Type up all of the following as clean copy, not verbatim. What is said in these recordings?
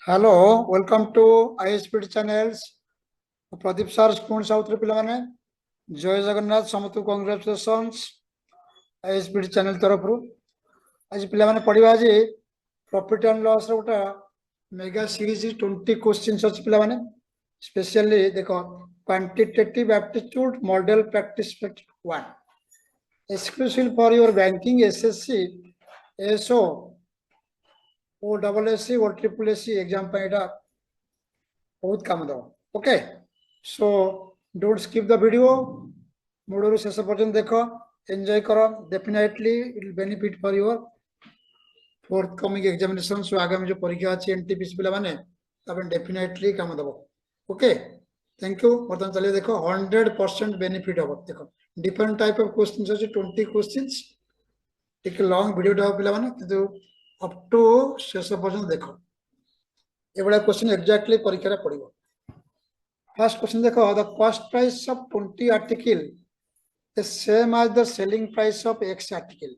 Hello, welcome to ISPD channels. Pradeep sir, students out ପିଲାମାନେ ଜୟ ଜଗନ୍ନାଥ ସମସ୍ତଙ୍କୁ congratulations ISPD channel ତରଫରୁ ଆଜି ପିଲାମାନେ ପଢିବା ଆଜି profit and loss ର ଗୋଟେ mega series 20 questions ଅଛି ପିଲାମାନେ ସ୍ପେଶିଆଲି ଦେଖ quantitative aptitude model practice 1 exclusive for your banking SSC ASO O double SC or triple SC exam ପାଇଁ ଏଟା बहुत काम दो okay so don't skip the video मूलरू शेष पर्यंत देख एंजॉय करो definitely it will benefit for your forthcoming examination so आगामी जो परीक्षा अछि एनटीपीसी पिला माने तबे डेफिनेटली काम दबो ओके थैंक यू वर्तमान चलिए देखो 100% बेनिफिट हो देखो डिफरेंट टाइप ऑफ क्वेश्चंस अछि 20 क्वेश्चंस एक लॉन्ग वीडियो दबो पिला माने किंतु अप टू शेष पर्यंत देखो एवढा क्वेश्चन एक्जाक्टली परीक्षा पड़ो फर्स्ट क्वेश्चन देखो the cost price of 20 article is same as the selling price of X article.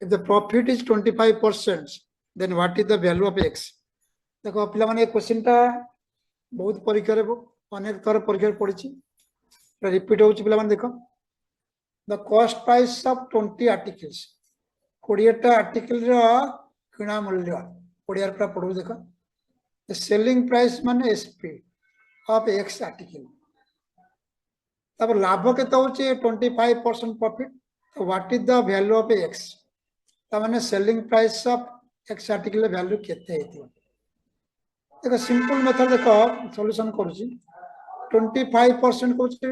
If the profit is 25%, then what is the value of X? देखो पिला माने क्वेश्चन टा बहुत परीक्षा रे अनेक थर परीक्षा पड़ी रिपीट होउची पिला माने देखो the cost price of 20 articles 20 टा आर्टिकल रो किना मूल्य 20 टा पढू देखो the selling price माने SP of X article तब लाभ केते होचे 25% प्रॉफिट तो what is the value of x त माने selling price of X article value केते हेतिबो देखो सिंपल मेथड देखो सॉल्यूशन करूची 25% कोचे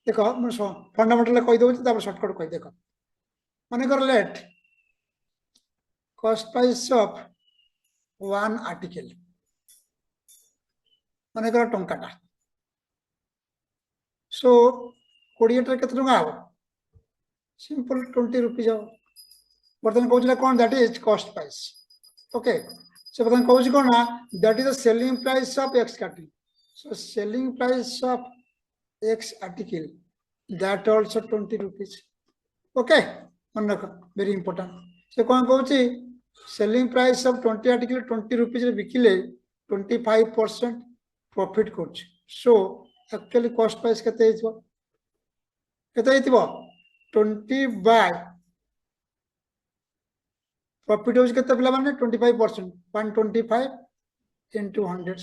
देखो मैं फंडामेंटल कहि दोची तब शॉर्टकट कहि देखो माने कर let cost price of one article माने कर टंकाटा सो 20 टा केते टंका हो सिंपल 20 रुपीस हो बर्तन कहउछला कोन that is cost price okay so बर्तन कहउछ कोन ना that is the selling price of X article so selling price of X article that also 20 rupees okay मन रख वेरी इंपोर्टेंट सो कोन कहउछ selling price of 20 article 20 rupees रे बिकिले 25% प्रॉफिट करछ सो एक्चुअली कॉस्ट प्राइस केते हितबो केते हितबो 20 by profit होज केते पिला माने 25% 125 into 100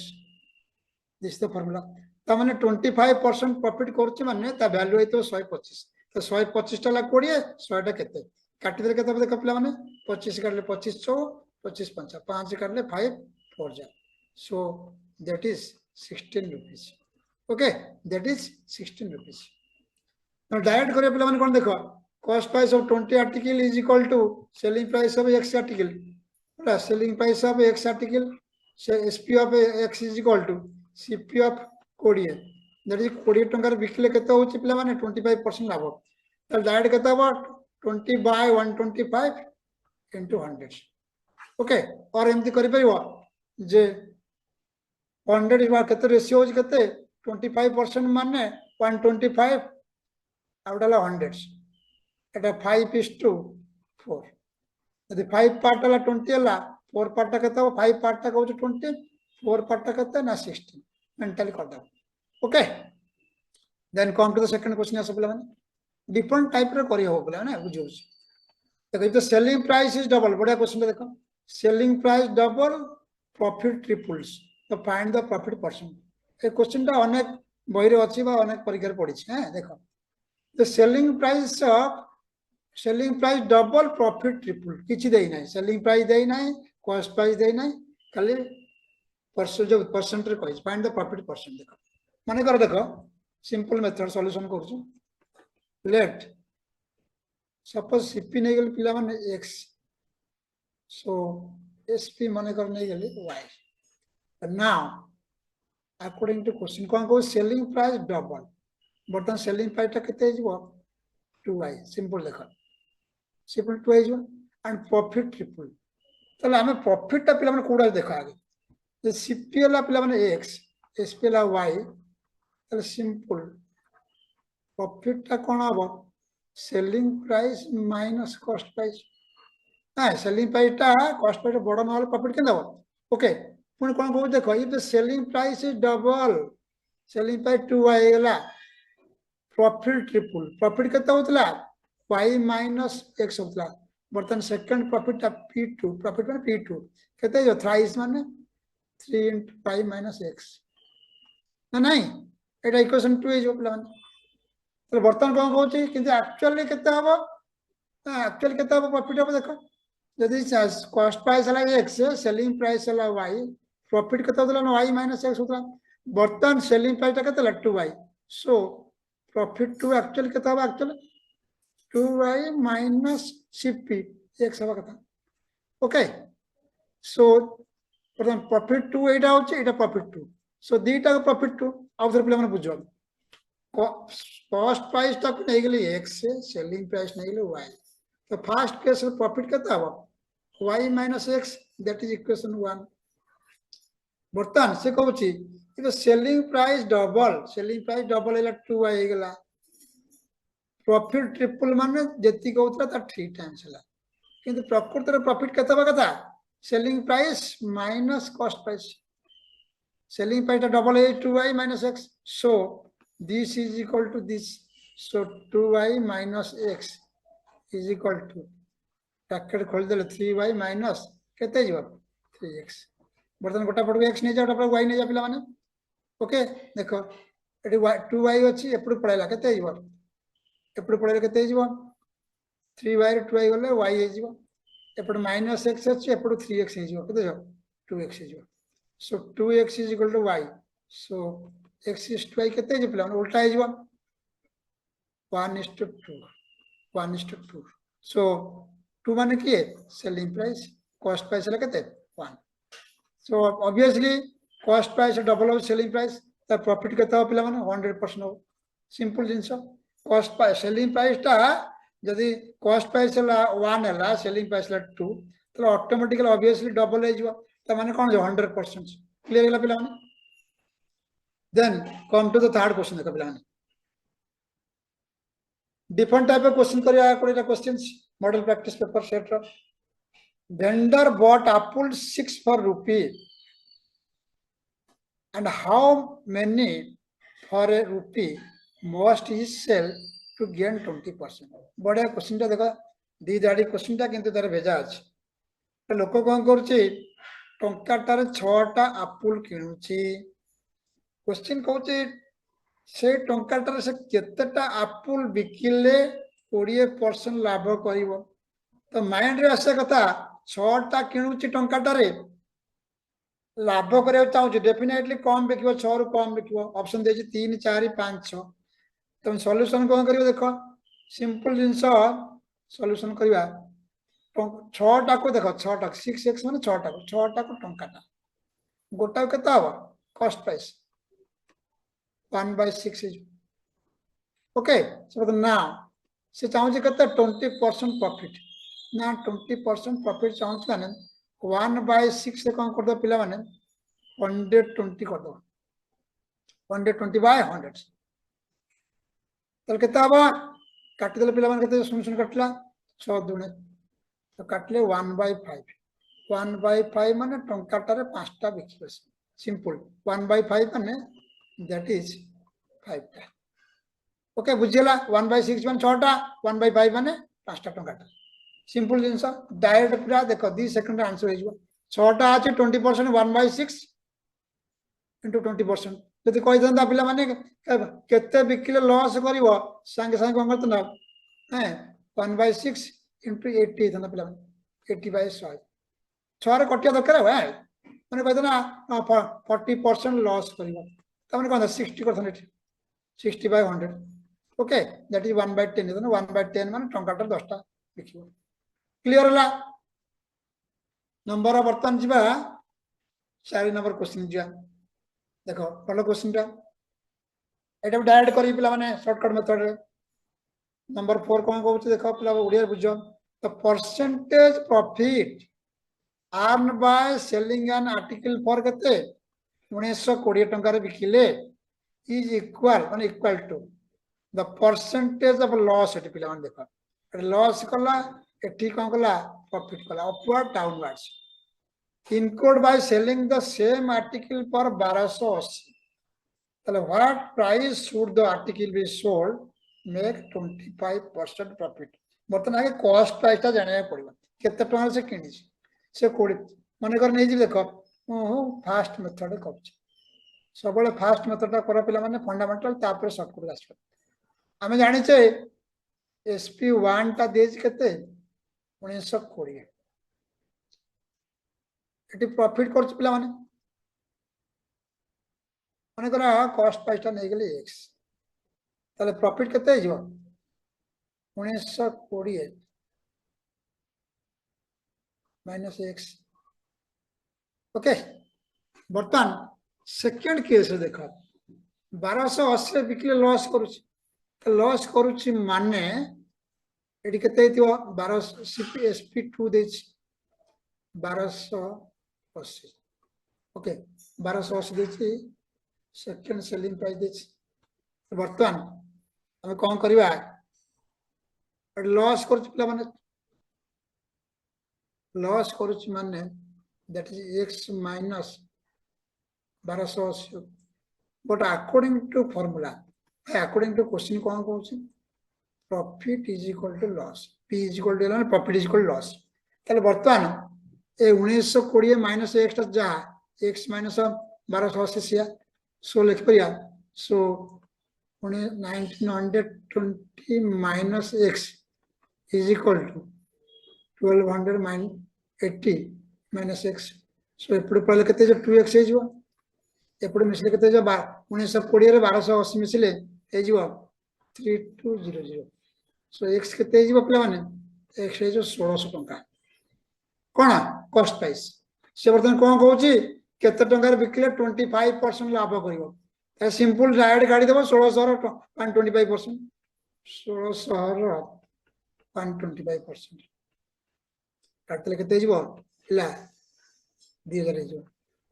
दिस द फार्मूला ता माने 25% प्रॉफिट करछ माने ता वैल्यू हेतो 125 तो 125 टा ला 20 100 टा केते काटी दे केते देखो पिला माने 25 काटले 25 100 25 5 5 काटले 5 4 जा so that is 16 rupees okay that is 16 rupees now direct करे पिला माने कोन देखो cost price of 20 article is equal to selling price of x article plus selling price of x article sp of x is equal to cp of 20 that is 20 टंका बिकले केते होची पिला माने 25% लाभ त डायरेक्ट केते हो 20 by 125 into 100 ओके और एमती करि परिबो जे 100 बा केते रेशियो होची केते 25% माने 125 आउटला 100 এটা 5:4 যদি 5 পার্ট হলা 20 হলা 4 পার্টটা কত হবে 5 পার্টটা কত 20 4 পার্টটা কত না 16 মেন্টালি कर दो okay then come to the second question आसे बोला माने डिफरेंट टाइप रे करी हो बोला ना बुझियो देखो तो सेलिंग प्राइस इज डबल बढ़िया क्वेश्चन देखो selling price double profit triples तो फाइंड द प्रॉफिट परसेंट ए क्वेश्चन टा अनेक बही रे अछि बा अनेक परीक्षा रे पड़ी छै देखो the selling price of selling price double profit triple किछि देई नै सेलिंग प्राइस देई नै कॉस्ट प्राइस देई नै खाली परसेंट जो परसेंट रे कहि फाइंड द प्रॉफिट परसेंट देखो माने कर देखो सिंपल मेथड सॉल्यूशन करू लेट सपोज सीपी नै गेल पिला माने x सो एसपी माने कर नै गेल y now according to question कोन को सेलिंग प्राइस डबल बर्तन सेलिंग प्राइस ता केते हिजबो 2y सिंपल देखो सिंपल 2 हिजबो एंड प्रॉफिट ट्रिपल तले हमें प्रॉफिट ता पिला माने कोडा देखो आगे जे सीपी ला पिला माने x एसपी ला y तले सिंपल प्रॉफिट ता कोन हबो selling price minus cost price हां सेलिंग प्राइस ता कॉस्ट प्राइस बड़ न प्रॉफिट के दबो ओके पुणी कौन कहूँ देख if the selling price is double selling price 2y गला प्रॉफिट ट्रिपल प्रॉफिट केते होतला y माइनस x होतला बर्तन सेकंड प्रॉफिट p2 प्रॉफिट माने p2 केते जो थ्राइस माने 3 into y minus x ना नहीं एटा इक्वेशन 2 इज प्लान तो बर्तन कौन कहूँ किंतु एक्चुअली केते हबो एक्चुअली केते हबो प्रॉफिट हबो देखो यदि कॉस्ट प्राइस हला x सेलिंग प्राइस हला y प्रॉफिट केते होतला y minus x होतला बर्तन सेलिंग प्राइस केते हला 2y सो प्रॉफिट 2 एक्चुअली केते हबो actually 2y minus cp x हबा कथा ओके सो प्रॉफिट 2 एटा होचे एटा प्रॉफिट 2 सो दीटा प्रॉफिट 2 आउथर प्ले माने बुझो कॉस्ट प्राइस तक नहीं गेली x से सेलिंग प्राइस नहीं गेली y तो फर्स्ट केस प्रॉफिट केता हबो y minus x that is equation 1 बर्तन से कहूची इफ सेलिंग प्राइस डबल हैला 2y गेला प्रॉफिट ट्रिपल माने जति कहउतला ता 3 टाइम्स हैला किंतु प्रकृत रे प्रॉफिट केता बा कथा selling price minus cost price selling price double है 2y minus x so this is equal to this so 2y minus x is equal to bracket खोल देले 3y minus केते जीव 3x बर्तन गोटा पड़ x नहीं जा गोटा y नहीं जा पिला माने ओके देखो एटी 2y अछि एपड़ पळैला केते जीव एपड़ पळैला केते जीव 3y रे 2y गले y हे जीव एपड़ माइनस x अछि एपड़ 3x हे जीव केते जीव 2x हे जीव so 2x is equal to y so x is to y केते जे पिला उल्टा हे जीव 1:2 so 2 माने की सेलिंग प्राइस कॉस्ट प्राइस हला केते 1 so obviously cost price double हो सेलिंग प्राइस त प्रॉफिट केते हो पिला माने 100% हो सिंपल जिंस कॉस्ट प्राइस सेलिंग प्राइस ता यदि कॉस्ट प्राइस हला 1 हला सेलिंग प्राइस हला 2 तो ऑटोमेटिकली ऑब्वियसली डबल हे जीव त माने कोन 100% क्लियर हला पिला माने then come to the third question देखो पिला माने डिफरेंट टाइप ऑफ क्वेश्चन करिया कोडा questions model practice paper set रो vendor bought apple 6 for rupee and how many for a rupee must he sell to gain 20% बड़ा question ता देखो दी दाडी question ता किंतु तार भेजा अछि तो लोक कोन करछि टंकाटार 6 टा एप्पल किनुछि क्वेश्चन कहउछि से टंकाटार से केतेटा एप्पल बिकिले 20% लाभ करिवो तो माइंड रे आसे कथा 6 टा किनुछि टंकाटारे लाभ करे चाहूँ डेफिनेटली कम बिकिबो 6 रु कम बिकिबो ऑप्शन देछि 3 4 5 6 तुम सॉल्यूशन कोन करियो देखो सिंपल जिंस सॉल्यूशन करिवा 6 टा को देखो 6 टा 6x माने 6 टा को टंकाटा गोटा केता हो cost price 1/6 is okay so now से चाहूँ केता 20% प्रॉफिट ना 20% प्रॉफिट चाहूँ माने 1/6 से कौन कर दो पिला माने 120 कर दो 120/100 तल केता बा काट देले पिला माने केते सुन कटला 6 दुने तो काटले 1/5 माने टंकाटारे 5 टा बिकिबे सिंपल 1/5 माने दैट इज 5 टा ओके बुझियला 1/6 माने 6 टा 1/5 माने 5 टा टंकाटा सिंपल जिंस डायरेक्ट पूरा देखो 2 सेकंड आंसर हो जिवो 6 टा अछि 20% 1/6 into 20% जदि कहि दंदा पिला माने केते बिकिले लॉस करिवो संगे संगे कोन करत ना हैं 1/6 into 80 दंदा पिला 80/100 6 रे कटिया दरकार है माने कहत ना 40% लॉस करिवो त माने कोन 60 करथन 60/100 ओके दैट इज 1/10 देना 1/10 माने टंकाटा 10 टा बिकिवो क्लियर हला नंबर बर्तन जीवा 4 नंबर क्वेश्चन जीवा देखो पहला क्वेश्चन टा एटा डायरेक्ट करी पिला माने शॉर्टकट मेथड रे नंबर 4 कोन कहउछ देखो पिला ओडिया बुझो the percentage profit earn by selling an article for केते 1920 टंका रे बिकिले इज इक्वल माने equal to the percentage of loss एटी पिला माने देखो लॉस कला एटी कोन कला प्रॉफिट कला upward downwards incurred by selling the same article for 1280. What price should the article be sold? Make 25% profit. बर्तमान आगे कॉस्ट प्राइस टा जाने पड़िबो केते टका से किनी से कोडी माने कर नै जी देखो फास्ट मेथड करूछ सबले फास्ट मेथड टा कर पिला माने फंडामेंटल तापर शॉर्टकट आसबो आमे जानि छे SP1 टा देज केते 1920 एटी प्रॉफिट करछ पिला माने माने करा कॉस्ट प्राइस टा नै गेले x ताले प्रॉफिट केते हिजो 1920 माइनस x ओके बर्तमान सेकंड केस देखो 1280 बिकले लॉस करूछ तो लॉस करूछ माने एडी केते थियो 12 सीपी SP2 देछ 1280 ओके 1280 देछि सेकंड सेलिंग प्राइस देछि बर्तमान हम कोन करबा लॉस करूछ पिला माने लॉस करूछ माने that is x minus 1280 but according to formula according to question कौन कहूँ profit is equal to loss p is equal to profit is equal to loss ताले बर्तमान ए 1920 minus x जा x minus 1280 सिया सो लिख परिया सो 1920 minus x is equal to 1200 minus 80 minus x so एपड़ पहले केते जो 2x हे जिवो एपड़ मिसले केते जो 1920 रे 1280 मिसले हे जिवो 3200 so x केते हे जिवो पले माने x हे जो 1600 टंका कोन कॉस्ट प्राइस से बर्तन कोन कहूची केते टंका रे बिकले 25% लाभ करिवो त सिंपल डायरेक्ट गाड़ी देबो 1600 रो 25% 1600 रो 25% काटले केते जिवो ला 2000 जो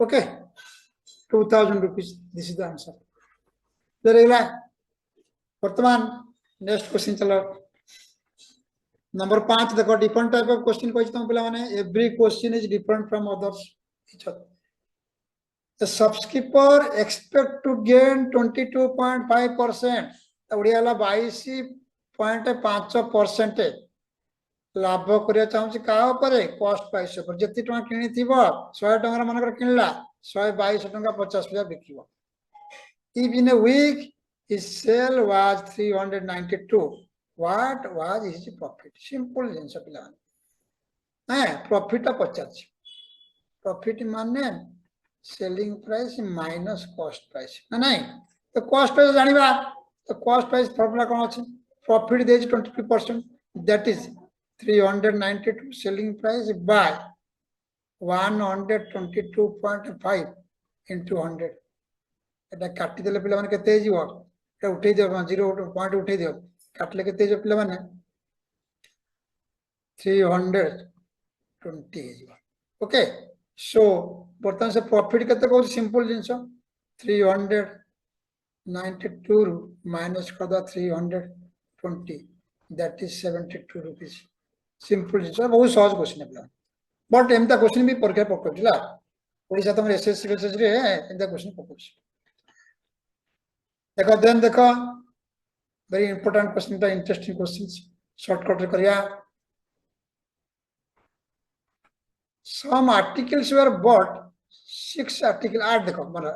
okay 2000 rupees this is the answer देरेला वर्तमान नेक्स्ट क्वेश्चन चलो नंबर 5 देखो डिफरेंट टाइप ऑफ क्वेश्चन कहछि तुम पिला माने every question is different from others the subscriber expect to gain 22.5% ओडियाला 22.5% लाभ करिया चाहूँ का कॉस्ट प्राइस पर जति टका किनी थिबो 100 टका मानकर किनला 122 टका 50 पैसा बिकिबो if in a week his sale was 392 what was his profit simple जिंस पिला है प्रॉफिट पचार प्रॉफिट माने selling price minus cost price ना नहीं तो कॉस्ट प्राइस जानिबा तो कॉस्ट प्राइस फार्मूला कोन अछि प्रॉफिट देज 22% that is 392 selling price by 122.5 into 100 एटा काटी देले पिला माने केते जिवो एटा उठै दियो 0 पॉइंट उठै दियो काटले केते जो पिला माने 320 जिवो ओके सो बर्तन से प्रॉफिट केते को सिंपल जिंस 392 माइनस कर द 320 दैट इज 72 rupees सिंपल जिंस बहुत सहज क्वेश्चन है पिला बट एमता क्वेश्चन भी परीक्षा पकड़ला ओडिसा तमर एसएससी बेसिस रे एमता क्वेश्चन पकड़ देखो देन देखो वेरी इंपोर्टेंट क्वेश्चन ता इंटरेस्टिंग क्वेश्चंस शॉर्टकट रे करिया सम आर्टिकल्स वर बॉट 6 आर्टिकल 8 देखो माने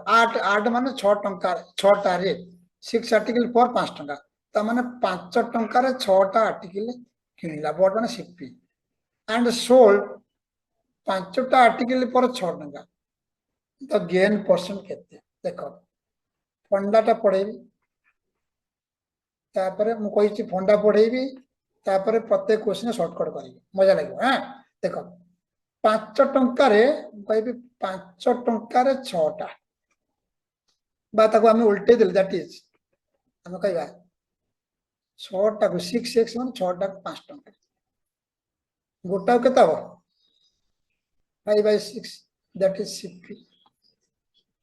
8 माने 6 टंका 6 टा रे 6 आर्टिकल पर 5 टंका ता माने 5 टंका रे 6 टा आर्टिकल किनिला बॉट माने सीपी एंड सोल्ड 5 टा आर्टिकल पर 6 टंका तो गेन परसेंट केते देखो फंडाटा पढेबी तापर मु कहिछि फंडा पढेबी तापर प्रत्येक क्वेश्चन शॉर्टकट करिबी मजा लागो हां देखो 5 टंका रे कहबी 5 टंका रे 6 टा बात को हमें उल्टे दिल दैट इज हम कहबा 6 टा को 6x माने 6 टा को 5 टंका गोटा केता हो 5/6 दैट इज 60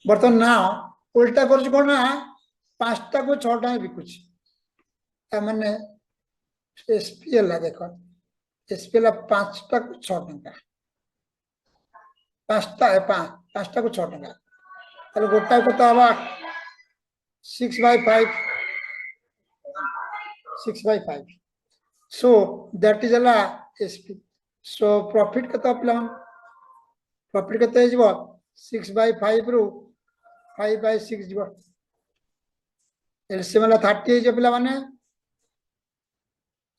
बर्तन ना उल्टा कर कोन ना 5 टा को 6 टा बिकुछ माने एसपीएल देखो एसपीएल 5 टा को 6 टंका पांचटा को 6 टका ताले गोटा को तो हवा 6/5 6/5 so that is a SP so profit के तो प्लान प्रॉफिट केते जीवो 6/5 रु 5/6 जीवो एलसीएम वाला 30 जे पिला माने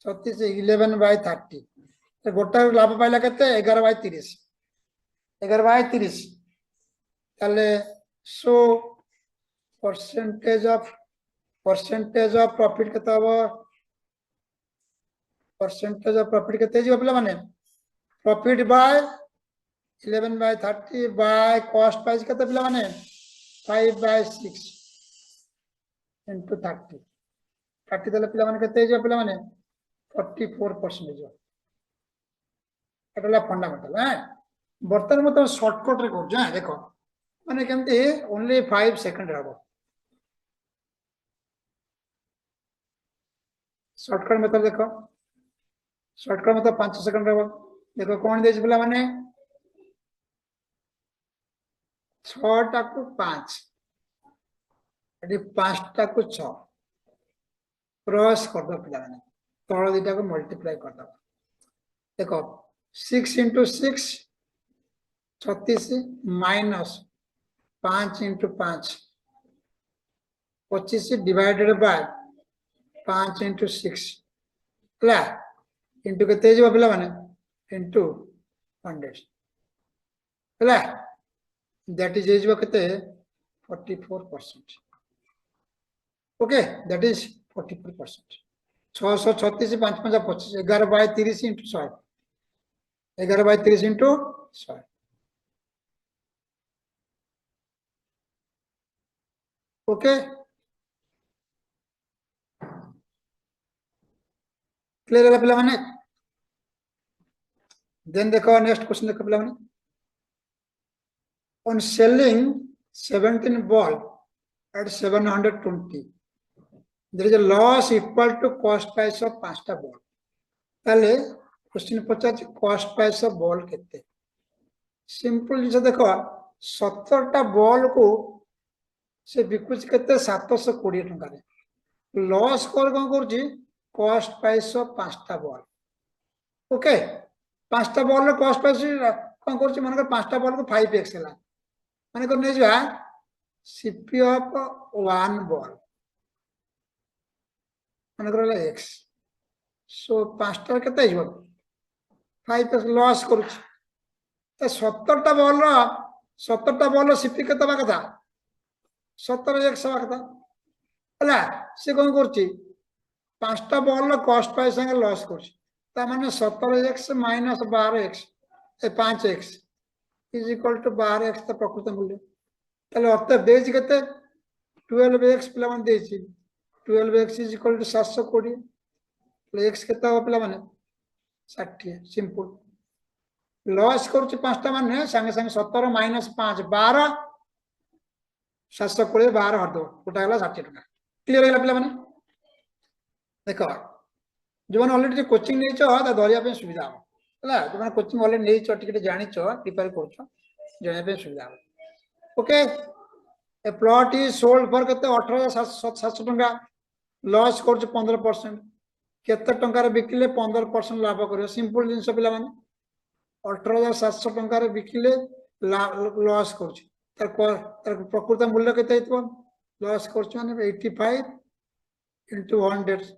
36 11/30 तो गोटा लाभ पाइला केते 11/30 11/30 ताले सो परसेंटेज ऑफ प्रॉफिट केते हबो परसेंटेज ऑफ प्रॉफिट केते जीवो पिला माने profit by 11/30 by cost price केते पिला माने 5/6 into 30 30 देले पिला माने केते जो पिला माने 44% जो एटला फंडामेंटल है बर्तन में तो शॉर्टकट रे कर जा देखो माने केमती ओनली 5 सेकंड रहबो शॉर्टकट में तो देखो शॉर्टकट में तो 5 सेकंड रहबो देखो कौन देज पिला माने 6 टा को 5 एडी 5 टा को 6 क्रॉस कर दो पिला माने तळ दिटा को मल्टीप्लाई कर दो देखो 6 into 6 36 minus 5 into 5 25 divided by 5 into 6 ला into के तेज पिला माने into 100 ला that is एज केते 44% okay that is 44% 636 5 5 25 11/30 into 100 11/30 into 100 okay clear है पिला माने देन देखो नेक्स्ट क्वेश्चन देखो पिला माने on selling 17 ball at 720 there is a loss equal to cost price of 5टा ball ताले क्वेश्चन पचाच cost price of ball केते सिंपल जिस देखो 17टा बॉल को से बिकुच केते 720 टका रे लॉस कर कोन करछि कॉस्ट प्राइस ऑफ 5टा बॉल ओके 5टा बॉल रो कॉस्ट प्राइस कोन करछि माने 5टा बॉल को 5x हला माने को नै जा सीपी ऑफ 1 बॉल माने करला x सो 5टा केते हिजो 5x लॉस करछि तो 17टा बॉल रो सीपी केते बा कथा 17x बा कथा हला से कोन करछि 5टा बॉल रो कॉस्ट प्राइस संगे लॉस करछि ता माने 17x minus 12x A 5x is equal to 12x तो प्रकृत मूल्य ताले अर्थ देछि केते 12x पिला माने देछि 12x is equal to 720 तो x केते हो पिला माने 60 सिंपल लॉस करछि 5टा माने संगे संगे 17 माइनस 5 12 720 12 हट दो गोटा हला 60 टका क्लियर हला पिला माने देखो जो माने ऑलरेडी कोचिंग नै छ ता धरिया पे सुविधा हो हला जो माने कोचिंग ऑलरेडी नै छ टिके जानि छ प्रिपेयर कर छ जाने पे सुविधा हो okay A plot is sold for केते 18700 टका लॉस करछ 15% केते टका रे बिकिले 15% लाभ करियो सिंपल जिंस पिला माने 18700 टका रे बिकिले लॉस करछ तर प्रकृत मूल्य केते हितबो लॉस करछ माने 85 into 100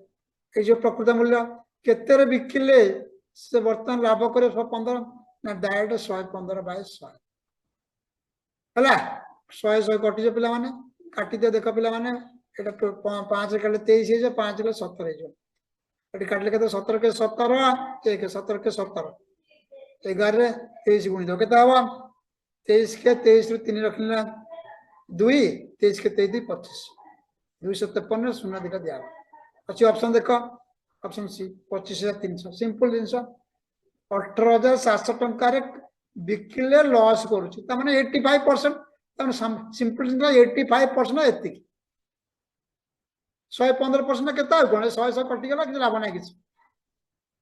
ए जो प्रकृत मूल्य केते रे बिकिले से वर्तमान लाभ करे 15 ना डायरेक्ट 115/100 हला 100 कटि जे पिला माने काटि दे देखो पिला माने एटा 5 काले 23 हे जे 5 ले 17 हे जो एटी काटले केते 17 के 17 1 17 के 17 11 रे 23 गुणी दो केते हवा 23 के 23 रु 3 रखना 2 23 के 23 25 253 शून्य दिखा दिया अच्छी ऑप्शन देखो ऑप्शन सी 25300 सिंपल जिंस 18700 टंका रे बिकिले लॉस करूची त माने 85% त माने सिंपल जिंस 85% एति 115% केता कोन 100 कटि गेला कि लाभ नै किछ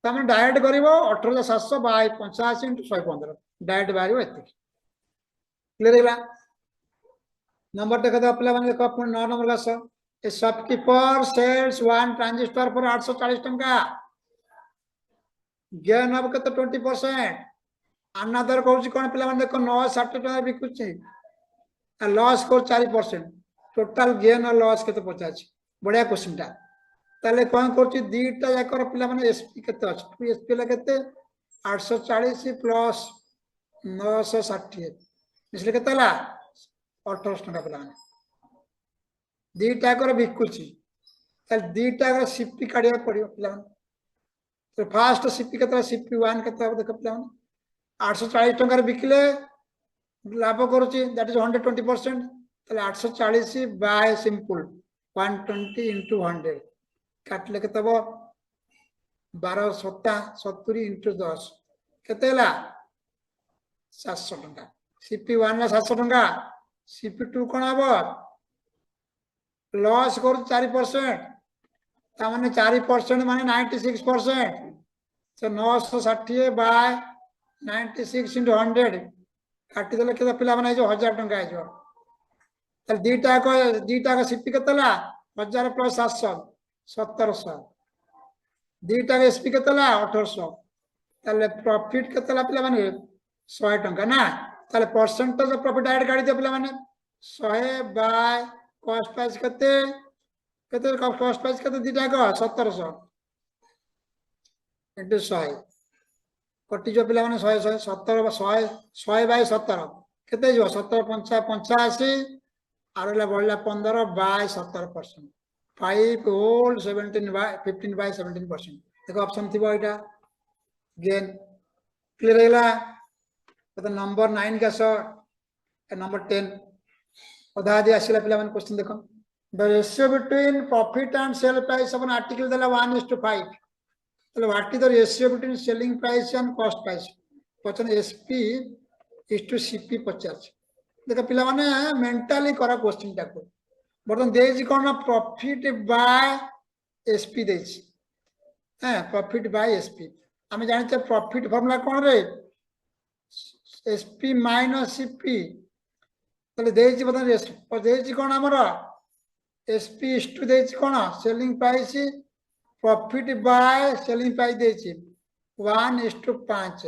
त माने डायरेक्ट करिवो 18700 बाय 85 * 115 डायरेक्ट बारिवो एति क्लियर है नंबर देखो तो पे मैंने देखो 9 नंबर का a shopkeeper sells one transistor for 840 टंका गेन हम के 20% अनदर कहूँ कौन पे देख 960 टका बिकुचे लॉस कर 4% टोटाल गेन और लॉस के पचार बढ़िया क्वेश्चन टा ताले कौन कर दीटा जाकर पे मैंने एसपी के एसपी के 840 प्लस 960 इसलिए के 18 टका पे दीटा बिकुची दीटा सीपी काढ़ा पड़ो पे तो फास्ट सीपी के सीपी वन के देख पे 840 टकर बिकिले लाभ करुच्ची that is 120% 840 by simple 120 into 100 काटले के 12 सत्ता 70 इंटू 10 केते 700 टका सीपी वन 700 टका सीपी टू कौन हम लॉस कर 4% ताने 4% माने 96% तो 960 बाय 96 इंटू 100 काटी देले के पिला माने जो 1000 टका है जो तल दीटा का सीपी के 1000 प्लस 700 1700 दीटा का एसपी के 1800 तले प्रॉफिट के पिला माने 100 टका ना तले परसेंटेज ऑफ प्रॉफिट ऐड काटी दे पिला माने 100 बाय कॉस्ट प्राइस केते कॉस्ट प्राइस केते दीटा का 1700 इंटू 100 कटी जो पिला माने 100 17 100 बाय 17 केते जो 17 85 आरला बढ़ला 15 बाय 17% 5 होल 17 बाय 15 बाय 17% देखो ऑप्शन थी एटा गेन क्लियर हैला तो नंबर 9 का नंबर 10 अधा आदि आसिला पिला माने क्वेश्चन देखो the ratio between profit and sell price of an article देला 1:5 तो what is the ratio between selling price and cost price question SP is to CP 50 देखो पिला माने मेंटली करा क्वेश्चन टाको बर्तन देजी कोन प्रॉफिट बाय एसपी देजी हैं प्रॉफिट बाय एसपी हमें जानते प्रॉफिट फार्मूला कोन रे एसपी माइनस सीपी तले देजी बर्तन रेशियो देजी कोन हमरा एसपी इज टू देजी कोन selling price profit by selling price देजी 1:5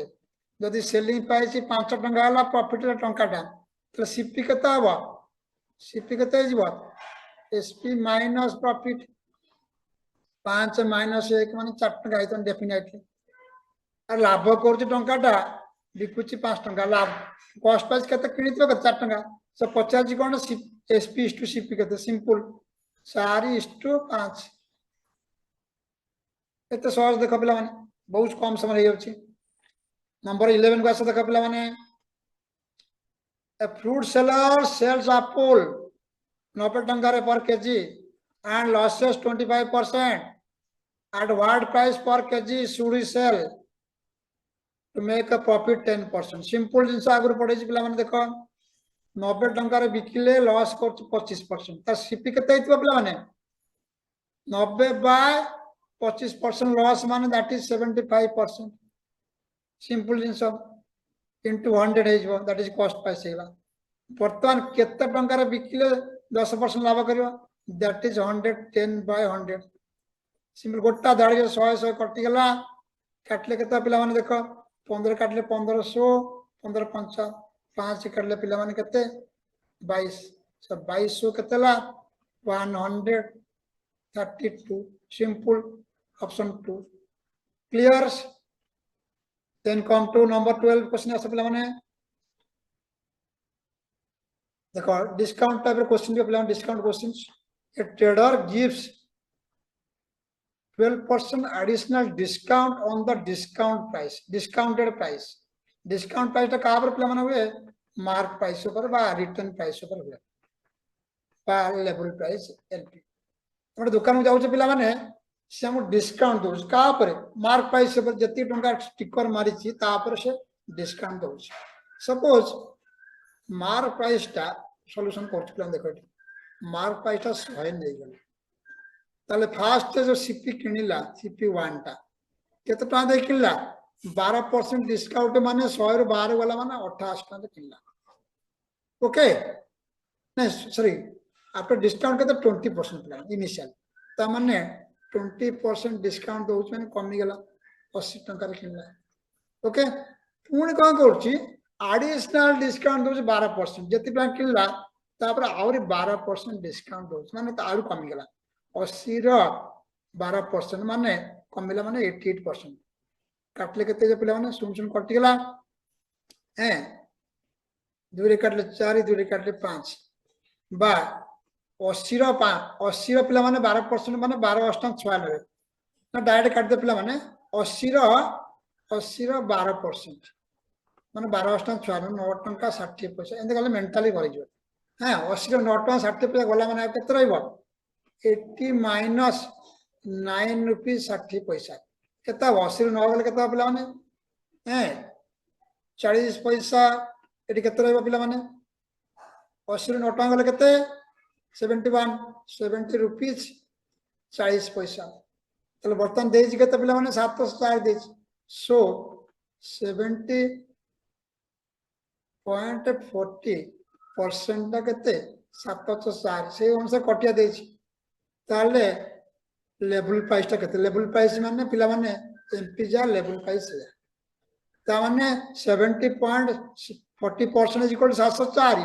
जदि सेलिंग प्राइस 5 टंका हला प्रॉफिट टंकाटा तो सीपी केते हबो सीपी केते जीवो एसपी माइनस प्रॉफिट 5 माइनस 1 माने 4 टंका आइतन डेफिनेटली और लाभ करछ टंकाटा बिकुची 5 टंका लाभ कॉस्ट प्राइस केते किनितो 4 टंका से 50 कोन एसपी इज टू सीपी केते सिंपल 4:5 एते सहज देख पिला माने बहुत कम समय हो जाउची नंबर 11 को आसे देख पिला माने a fruit seller sells apple 90 टंका per kg and losses 25% at what price per kg should he sell to make a profit 10% simple जिनस आगु पढ़े पिला माने देखो 90 टंका बिकिले लॉस कर 25% ता सीपी केते हितबा पिला माने 90 बाय 25% लॉस माने that is 75% simple genus into 100 है दैट इज कॉस्ट प्राइस है वर्तमान केते टंका बिकिले 10% लाभ करियो दैट इज 110 बाय 100 सिंपल गोटा दाड़ी 100 कटि गला काटले केते पिला माने देखो 15 काटले 1500 15 5 5 काटले पिला माने केते 22 सब 2200 केतेला 132 simple option 2 clear then come to number 12 question आसे पिला माने देखो डिस्काउंट टाइप क्वेश्चन भी पिला discount questions A trader gives 12% additional discount on the discount price discounted price discount price ता का पर पिला माने हुए मार्क प्राइस ऊपर बा रिटर्न प्राइस ऊपर हुए बा लेवल प्राइस एलपी हमर दुकान में जाउ छ पिला माने से हम डिस्काउंट दो का पर मार्क प्राइस पर जति टंका स्टिकर मारी छी ता पर से डिस्काउंट दो सपोज मार्क प्राइस ता सॉल्यूशन कर प्लान देखो मार्क प्राइस ता 100 नै गल ताले फास्ट जो सीपी किनिला सीपी 1 ता केते टका दे किनला 12% डिस्काउंट माने 100 रो 12 वाला माने 28 टका किनला ओके नहीं सॉरी आफ्टर डिस्काउंट के 20% प्लान इनिशियल ता माने 20% डिस्काउंट दउछ माने कमी गेला 80 टंका रे किनला ओके पुणी कौन कर एडिशनल डिस्काउंट दउछ 12% जति प्लान किनला तापर आउरी 12% डिस्काउंट दउछ माने ता आउरी कमी गेला 80 रो 12% माने कमिला माने 88% काटले केते जे पिला माने सुन सुन कटि गेला हैं दुरे काटले 4 दुरे काटले 5 बा 80 रो पिला माने 12% माने 12 अष्टम 96 ना डायरेक्ट काट दे पिला माने 80 रो 12% माने 12 अष्टम 96 9 टंका 60 पैसा एंते गले मेंटली करि जो हैं 80 रो 9 टंका 60 पैसा गला माने केते रहइबो 80 माइनस 9 रुपीस 60 पैसा केता 80 रो 9 गले केता पिला माने हैं 40 पैसा एटी केते रहइबो पिला माने 80 रो 9 टंका गले केते 70 रुपीस 40 पैसा तले बर्तन देज केते पिला माने 704 देज सो 70.40% टा केते 704 से अनुसार कटिया देज ताले लेवल प्राइस टा केते लेवल प्राइस माने पिला माने एमपी जा लेवल प्राइस है ता माने 70.40% इज इक्वल 704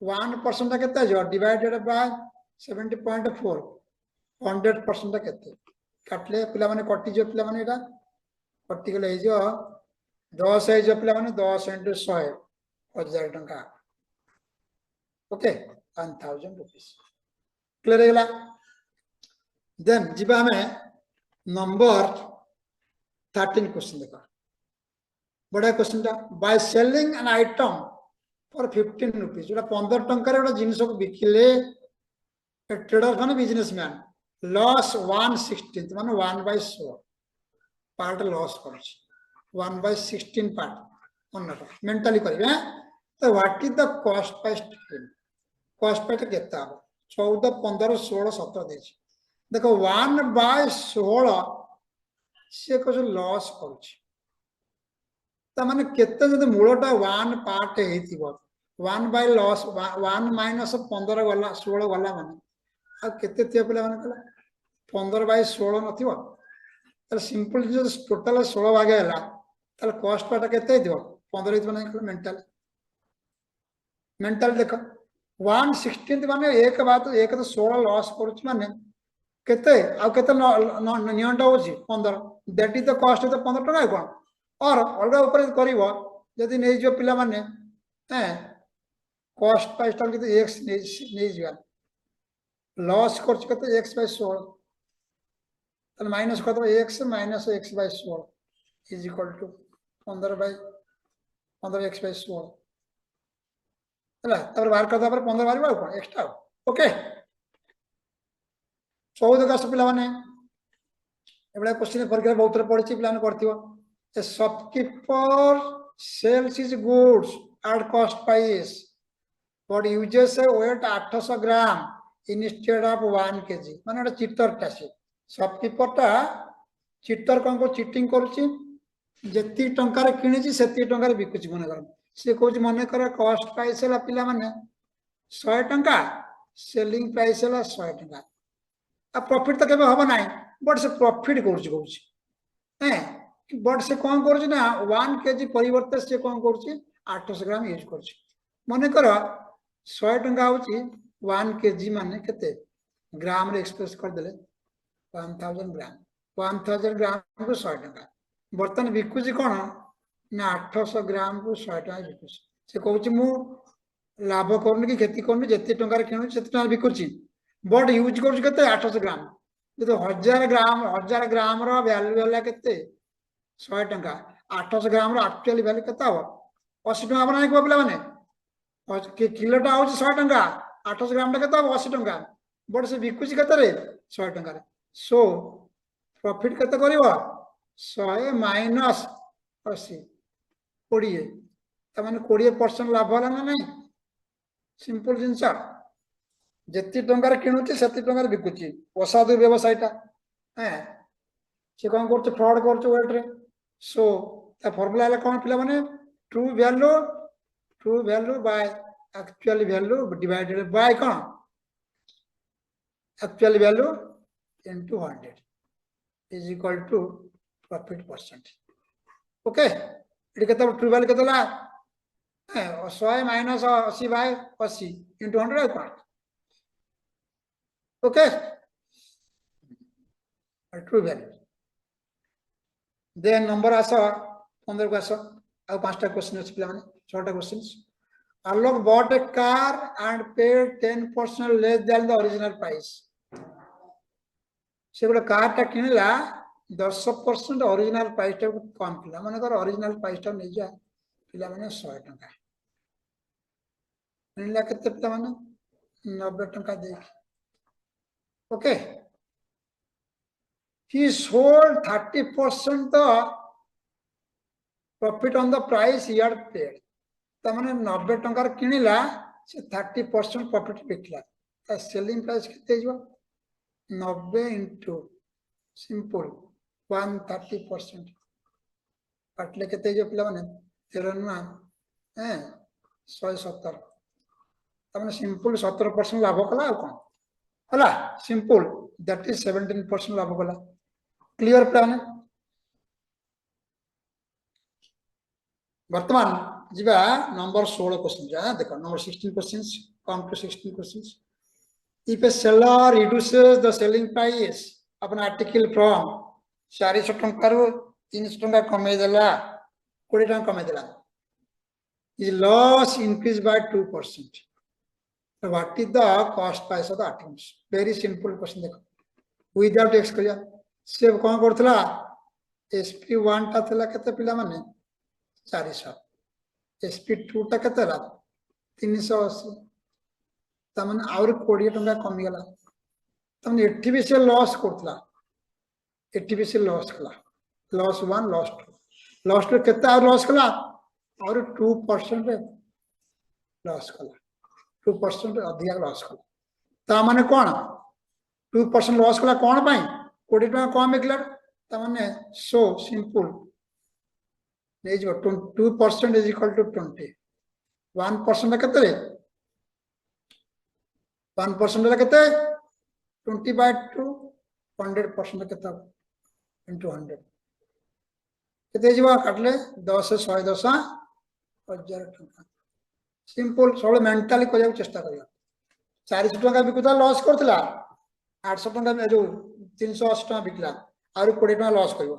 1% टा केते जो डिवाइडेड बाय 70.4 100% टा केते काटले पिला माने कटि जो पिला माने एटा कटि गेले हे जो 10 है जो पिला माने 10 * 100 1000 टंका ओके 1000 रुपीस क्लियर है गेला देन जिबा हमें नंबर 13 क्वेश्चन देखो बड़ा क्वेश्चन टा bye selling an item for 15 rupees जोटा 15 टंका रे ओटा जिंस को बिकिले ट्रेडर माने बिजनेसमैन लॉस 1/16 माने 1/16 पार्ट लॉस करछ 1/16 पार्ट ऑन मेंटली करिवे तो what is the cost price cost price केता 14 15 16 17 देछ देखो 1/16 से कुछ लॉस करछ त माने केते जदि मूलटा 1 पार्ट हेतिबो 1 बाय लॉस 1 माइनस 15 गला 16 गला माने आ केते ते पिला माने कला 15/16 नथिबो त सिंपल जो टोटल 16 भाग हैला त कॉस्ट पार्ट केते दिबो 15 हित माने मेंटल मेंटल देखो 1/16 माने एक बात एक तो 16 लॉस करछ माने केते आ केते नियंटा होची 15 that is the cost of the 15 टका कोन और अलगा ऊपर करिवो यदि नै जो पिला माने हैं कॉस्ट प्राइस टा के x नै जिया लॉस करछ केते x/16 त माइनस कत x minus x/16 is equal to 15 x/16 हला तब बाहर करता पर 15 बार कोन एक्स्ट्रा ओके 14 का पिला माने एबडा क्वेश्चन परीक्षा बहुत रे पढिछि पिला ने करथिबो a shopkeeper sells is goods at cost price but uses a weight 800 gram instead of 1 KG माने एटा चिटर टासी शॉपकीपर टा चिटर कोन को चीटिंग करछि जति टंका रे किनिछि सेति टंका रे बिकुछि मने कर से कोच मने कर कॉस्ट प्राइस हला पिला माने 100 टंका सेलिंग प्राइस हला 100 टंका आ प्रॉफिट तो केबे होबो नाही बट से प्रॉफिट करछि कहछि हैं बट से कोन करछि ना 1 केजी परिवर्ते से कोन करछि 800 ग्राम यूज करछि मने कर 100 टंका होछि 1 केजी माने केते ग्राम रे एक्सप्रेस कर देले 1000 ग्राम 1000 ग्राम को 100 टंका बर्तन बिकुछि कोन ना 800 ग्राम को 100 टंका बिकुछि से कहछि मु लाभ करनी कि खेती करनी जति टंका रे किनु सेति टंका बिकुछि बट यूज करछि केते 800 ग्राम जदि 1000 ग्राम रो वैल्यू हला केते 100 टंका 800 ग्राम रो एक्चुअली वैल्यू केता हो 80 टंका बना को पिला माने के किलोटा हो 100 टंका 800 ग्राम टा केता 80 टंका बट से बिकुछि केते रे 100 टंका रे सो प्रॉफिट केते करिवो 100 माइनस 80 20 त माने 20% लाभ होला ना नहीं सिंपल जिंसा जति टंका किणुची सेति टंका बिकुची असाधु व्यवसायटा हैं से कोन करछ फ्रॉड करछ वेट रे सो ता फार्मूला हला कोन पिला माने true value by actual value divided by actual value into 100 is equal to profit percent. Okay, it is true value के 100 minus 80 by 80 into 100. Okay, true value. Then number आसा 15 को आसा अब 5टा क्वेश्चन अछि पिला माने 6टा questions. Alok bought a car and paid 10% less than the original price. से गोटे कार टा किनला 10% ओरिजिनल प्राइस टा कम किला माने कर ओरिजिनल प्राइस टा नै जा पिला माने 100 टका किनला केते पिला माने 90 टका दे. Okay, he sold 30% the profit on the price he had paid. ता माने 90 टका किनला से 30% प्रॉफिट बिकला ता सेलिंग प्राइस केते जो 90 into simple 130% काटले केते जो पिला माने 13 170 तमने सिंपल 17% लाभ कला आ कोन हला सिंपल दैट इज 17% लाभ कला. Clear plan. वर्तमान जीवा नंबर 16 क्वेश्चन जा देखो number 16 questions come to 16 questions. If a seller reduces the selling price of an article from 400 टंका रु 300 टंका कमे देला 20 टंका कमे देला, his loss increased by 2%. So what is the cost price of the items? Very simple question देखो without x करिया से कोन करथला SP1 ता थला केते पिला माने 400 SP2 ता केते ला 380 तमन आउर 20 टंका कमी गला तमन एठी भी से लॉस करथला एठी भी से लॉस कला लॉस 1 लॉस 2 लॉस 2 केते और लॉस कला और 2% रे लॉस कला 2% अधिक लॉस कला ता माने कोन 2% लॉस कला कोन पई 20 टंका कम मिकला ता माने सो सिंपल नै जो 2% इज इक्वल टू 20 1% केते 1% केते 20 by 2 100% केते into 100 केते जीवा काटले 10 110 1000 टका. सिंपल सोल मेंटली को चेष्टा करिया 400 टका बिकुता लॉस करथला 800 टका में जो 380 टका बिकला और 20 टका लॉस करियो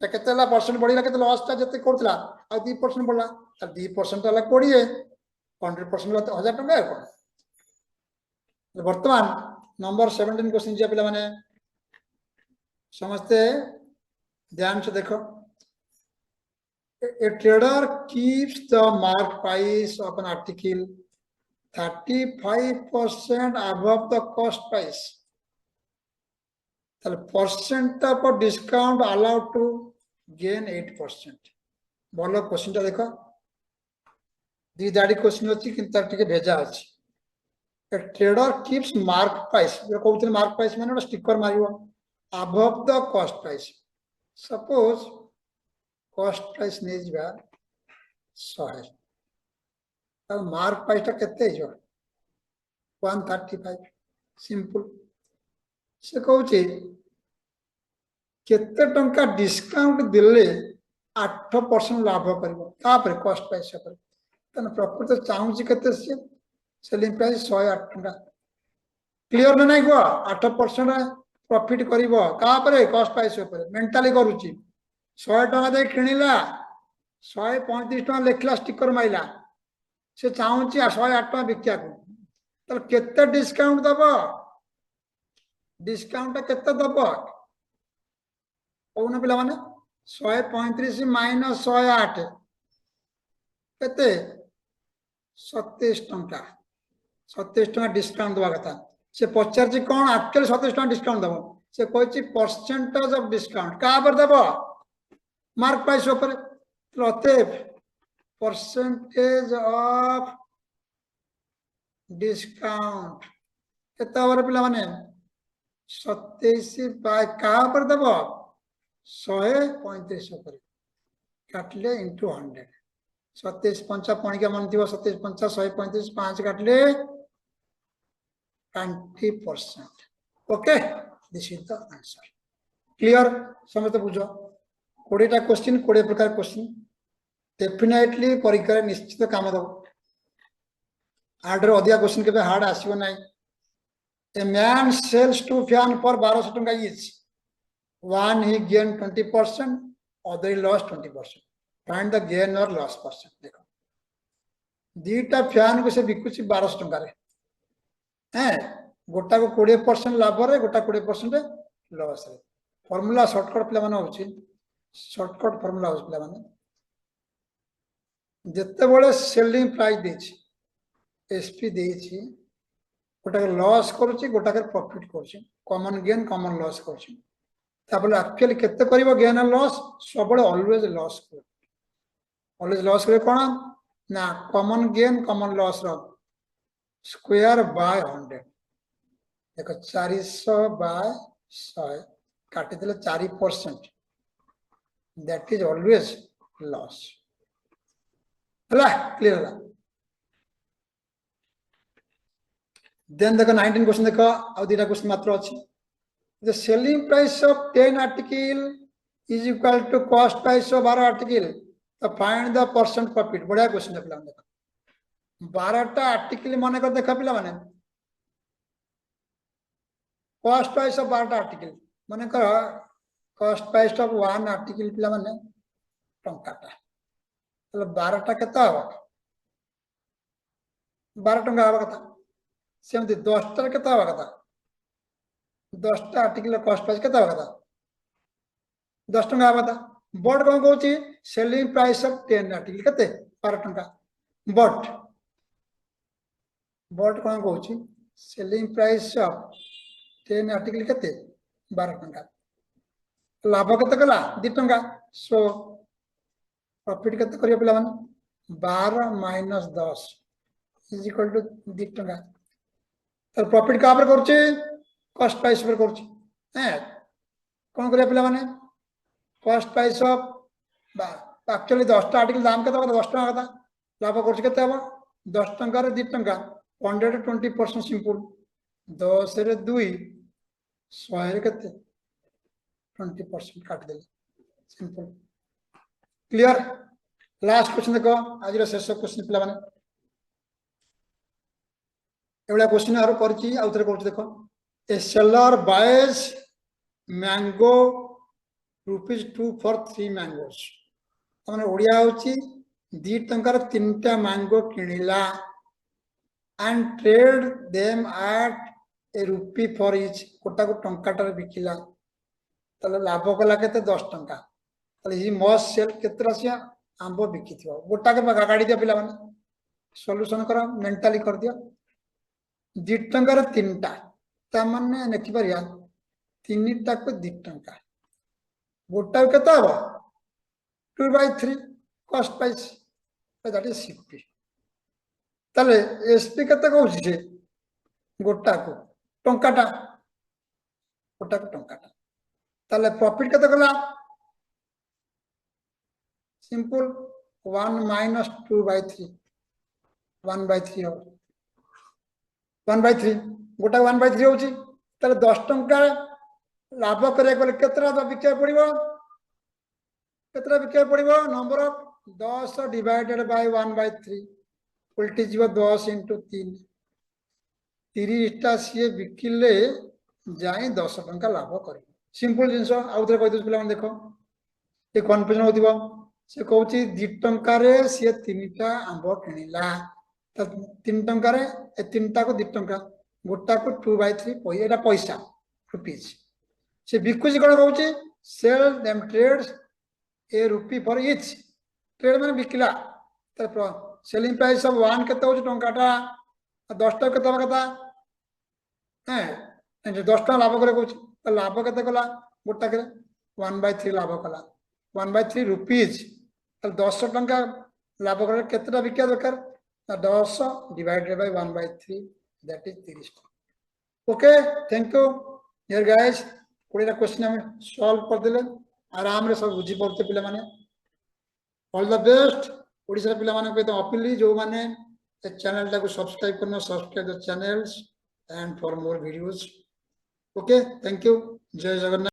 त केतेला परसेंट बढ़िला केते लॉस ता जते करथला आ 2% बढ़ला त 2% वाला 20 100% वाला 1000 टका है कोन. वर्तमान नंबर 17 क्वेश्चन जे पिला माने समझते ध्यान से देखो. A trader keeps the mark price of an article 35% above the cost price. The percent of discount allowed to gain 8%. बोलो क्वेश्चन ता देखो दी दाडी क्वेश्चन अछि किंतु टिके भेजा अछि. A trader keeps mark price जो कहउतले मार्क प्राइस माने sticker Mario above the cost price. Suppose cost price नै जबा 100 तब मार्क प्राइस ता केते जो 135 सिंपल से कहउचे केते टंका डिस्काउंट दिले 8% लाभ करबो तापर कॉस्ट प्राइस पर तने प्रकृत चाहूची केते से सेलिंग प्राइस 108 टंका. क्लियर ना को 8% प्रॉफिट करिवो का परे कॉस्ट प्राइस पर मेंटली करूची 100 टका दे किनिला 135 टका लेखला स्टिकर माइला से चाहूची 108 टका बिकिया को त केते डिस्काउंट दबो डिस्काउंट केते दबो ओना पिला माने 135 माइनस 108 केते 27 टंका 27 टका डिस्काउंट दवा कथा से पचार जी कोन एक्चुअली 27 टका डिस्काउंट दबो से कहछि परसेंटेज ऑफ डिस्काउंट का पर दबो मार्क प्राइस ऊपर प्रते परसेंटेज ऑफ डिस्काउंट केता वर पिला माने 27 बाय का पर दबो 135 ऊपर काटले into 100 27 पंचा पणिका मन थी 27 पंचा 135 5 काटले 20%. Okay this is the answer. Clear समझते बुझो 20टा क्वेश्चन 20 प्रकार क्वेश्चन डेफिनेटली परीक्षा निश्चित काम दो. हार्ड रो अधिक क्वेश्चन के हार्ड आसीबो नाही. A man sells 2 fan for 1200 टंका each. One he gain 20%, other he lost 20%. Find the gain or loss percent. देखो दीटा फैन को से बिकुची 1200 टंका रे हैं गोटा को 20% लाभ रे गोटा 20% लॉस रे. फार्मूला शॉर्टकट प्ले माने होची शॉर्टकट फार्मूला होची प्ले माने जत्ते बळे सेलिंग प्राइस देछि एसपी देछि गोटा के लॉस करूची गोटा के प्रॉफिट करूची कॉमन गेन कॉमन लॉस करूची ताबले एक्चुअली केते करिवो गेन और लॉस सबले ऑलवेज लॉस कर ऑलवेज लॉस करे कोन ना कॉमन गेन कॉमन लॉस रो स्क्वायर बाय 100 देखो 400 बाय 100 काटी देले 4% दैट इज ऑलवेज लॉस. हला क्लियर हला. देन देखो 19 क्वेश्चन देखो आ दीटा क्वेश्चन मात्र अछि. The selling price of 10 article is equal to cost price of 12 article. तो find the percent profit. बढ़िया क्वेश्चन है पिला देखो 12टा आर्टिकल माने कर देखा पिला माने cost price of 12टा आर्टिकल माने कर cost price of 1 article पिला माने टंकाटा तो 12टा केता हो 12 टंका आवा कथा सेमती 10टा केता आवा कथा 10टा आर्टिकल कॉस्ट प्राइस केता होगा 10 टंका आवा बट कौन कहूँ सेलिंग प्राइस ऑफ 10 आर्टिकल केते 12 टंका बट कौन कहूँ सेलिंग प्राइस ऑफ 10 आर्टिकल केते 12 टंका लाभ केते कला 2 टंका सो प्रॉफिट केते करियो पिला माने 12 माइनस 10 इज इक्वल टू 2 टंका. तो प्रॉफिट का पर करछे कॉस्ट प्राइस पर करछि हैं कोन करिया पिला माने कॉस्ट प्राइस ऑफ एक्चुअली 10टा आर्टिकल दाम केता 10 टंका कथा लाभ करछि केते हबो 10 टंका रे 2 टंका 120% सिंपल 10 रे 2 100 रे केते 20% काट देले सिंपल. क्लियर. लास्ट क्वेश्चन देखो आज रो शेष क्वेश्चन पिला माने एवला क्वेश्चन आरो करछि आ उतरे करछि देखो. A seller buys mango ₹2 for 3 mangoes. तमने ओडिया होची 2 टंकार 3टा मैंगो किनिला and trade them at ₹1 for each. कोटा को टंकाटार बिकिला तले लाभ कला केते 10 टंका तले ही मस्ट सेल केते रसिया आंबो बिकिथिबो गोटा के गाडी दे पिला माने सॉल्यूशन करा मेंटली कर दियो 2 टंकार 3टा तामने नेकी परिया 3टा को 2 टंका गोटा केता हो 2/3 कॉस्ट प्राइस दैट इज 60 तले एसपी केते कहउछि जे गोटा को टंकाटा तले प्रॉफिट केते कला सिंपल 1 माइनस 2/3 1/3 हो 1/3 गोटा 1/3 होची तले 10 टंका लाभ करे कोले केतरा बिके पड़िबो नंबर ऑफ 10 डिवाइडेड बाय 1/3 उल्टी जीव 10 into 3 30टा सी बिकिले जाई 10 टंका लाभ कर सिंपल जिंस आउथरे कहि दस पिला मन देखो ए कन्फ्यूजन होतिबो से कहउची 2 टंका रे सी 3टा आंबो किनिला त 3 टंका रे ए 3टा को 2 टंका गोटा को 2/3 एटा पैसा रुपीज से बिकुची कोन कहउची sell them trades ₹1 for each trade माने बिकिला त सेलिंग प्राइस ऑफ 1 केते होची टंकाटा 10 टका केते कथा हैं 10 टका लाभ करे कहउची त लाभ केते कला गोटा के 1/3 लाभ कला 1/3 रुपीज त 10 टका लाभ करे केतेटा बिकिया दरकार 10 डिवाइडेड बाय 1/3 दैट इज 30 टका. Okay thank you here guys 20टा क्वेश्चन हम सॉल्व कर देले आराम रे सब बुझी पड़ते पिला माने ऑल द बेस्ट. ओडिशा पिला मानक पे तो अपील जो माने चैनल टाको सब्सक्राइब करनो subscribe the channels and for more videos okay thank you जय जगन्नाथ।